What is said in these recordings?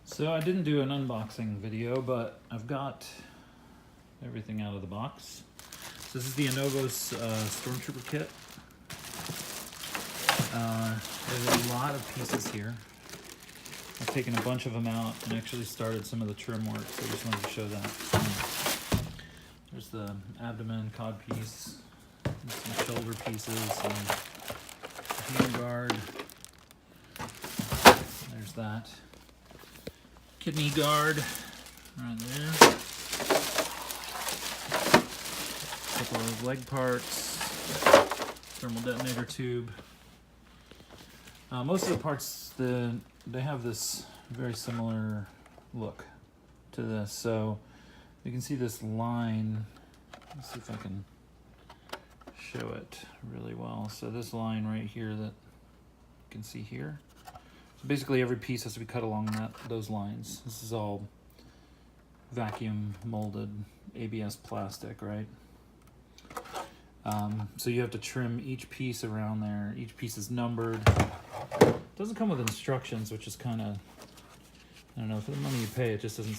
So I didn't do an unboxing video, but I've got everything out of the box. So this is the Anovos Stormtrooper kit. There's a lot of pieces here. I've taken a bunch of them out and actually started some of the trim work, so I just wanted to show that. There's the abdomen cod piece, and some shoulder pieces, and hand guard. There's that. Kidney guard right there. A couple of leg parts, thermal detonator tube. Most of the parts, they have this very similar look to this. So you can see this line. Let's see if I can show it really well. So this line right here that you can see here. So basically every piece has to be cut along those lines. This is all vacuum molded ABS plastic, right? So you have to trim each piece around there. Each piece is numbered. It doesn't come with instructions, which is kind of, I don't know, for the money you pay, it just doesn't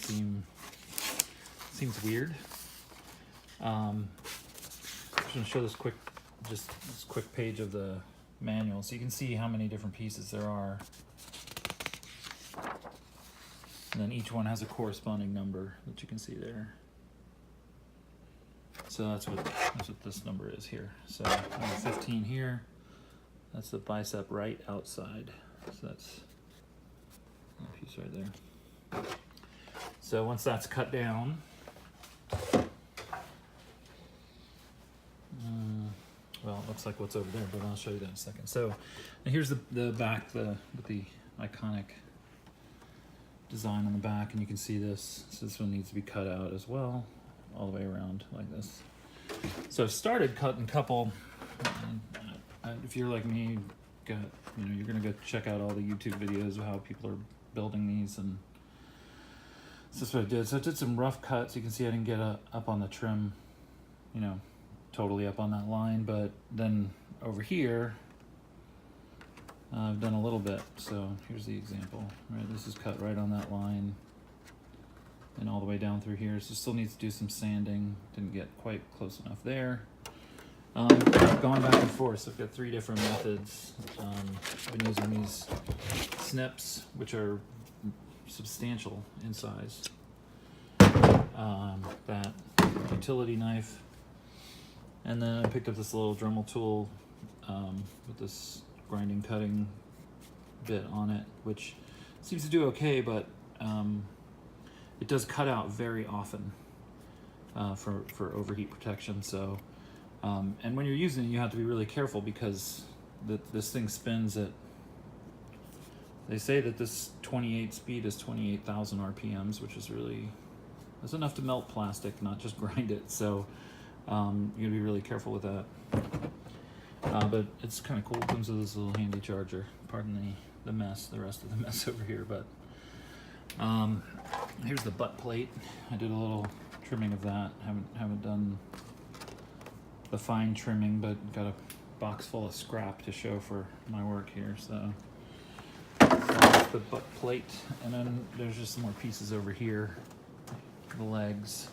seems weird. I'm just gonna show this quick page of the manual so you can see how many different pieces there are. And then each one has a corresponding number that you can see there. So that's what this number is here. So number 15 here, that's the bicep right outside. So that's a piece right there. So once that's cut down, well, it looks like what's over there, but I'll show you that in a second. So and here's the back, with the iconic design on the back, and you can see this. So this one needs to be cut out as well, all the way around like this. So I've started cutting a couple. If you're like me, you're gonna go check out all the YouTube videos of how people are building these, and so that's what I did. So I did some rough cuts. You can see I didn't get up on the trim, totally up on that line, but then over here, I've done a little bit. So here's the example, right? This is cut right on that line and all the way down through here. So still needs to do some sanding. Didn't get quite close enough there. I've gone back and forth. So I've got 3 different methods. I've been using these snips, which are substantial in size. That utility knife. And then I picked up this little Dremel tool with this grinding cutting bit on it, which seems to do okay, but it does cut out very often for overheat protection. So and when you're using it, you have to be really careful because this thing spins at, they say that this 28 speed is 28,000 RPMs, which is that's enough to melt plastic, not just grind it. So you gotta be really careful with that. But it's kind of cool. It comes with this little handy charger. Pardon the rest of the mess over here. But here's the butt plate. I did a little trimming of that. Haven't done the fine trimming, but got a box full of scrap to show for my work here. So that's the butt plate, and then there's just some more pieces over here. The legs.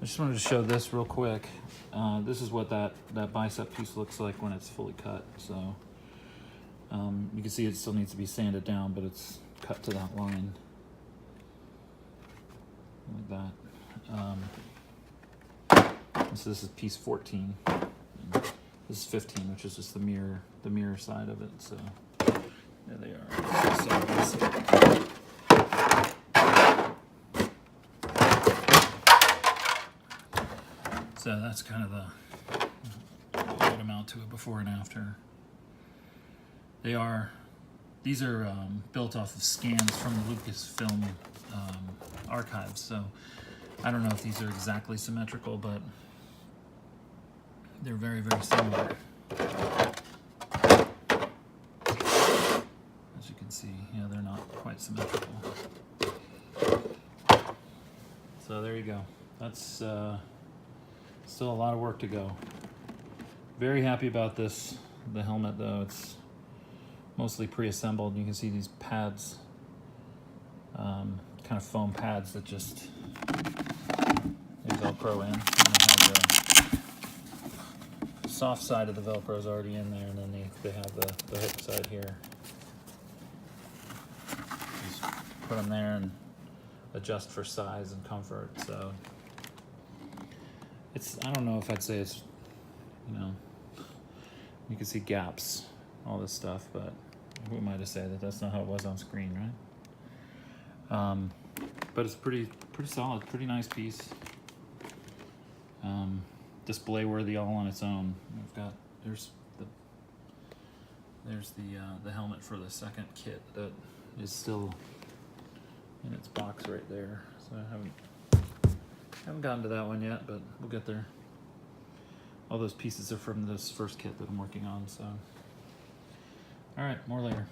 I just wanted to show this real quick. This is what that bicep piece looks like when it's fully cut. So you can see it still needs to be sanded down, but it's cut to that line like that. So this is piece 14. This is 15, which is just the mirror side of it. So there they are. So that's kind of what amount to it before and after. These are built off of scans from the Lucasfilm archives. So I don't know if these are exactly symmetrical, but they're very, very similar. As you can see, they're not quite symmetrical. So there you go. That's still a lot of work to go. Very happy about this. The helmet, though, it's mostly pre-assembled. You can see these pads kind of foam pads that just they Velcro in. And they have the soft side of the Velcro is already in there, and then they have the hook side here. Just put them there and adjust for size and comfort. So it's, I don't know if I'd say it's, you know, you can see gaps, all this stuff, but who am I to say that that's not how it was on screen, right? But it's pretty solid, pretty nice piece. Display worthy all on its own. I've got, there's the helmet for the second kit that is still in its box right there. So I haven't gotten to that one yet, but we'll get there. All those pieces are from this first kit that I'm working on, so. All right, more later.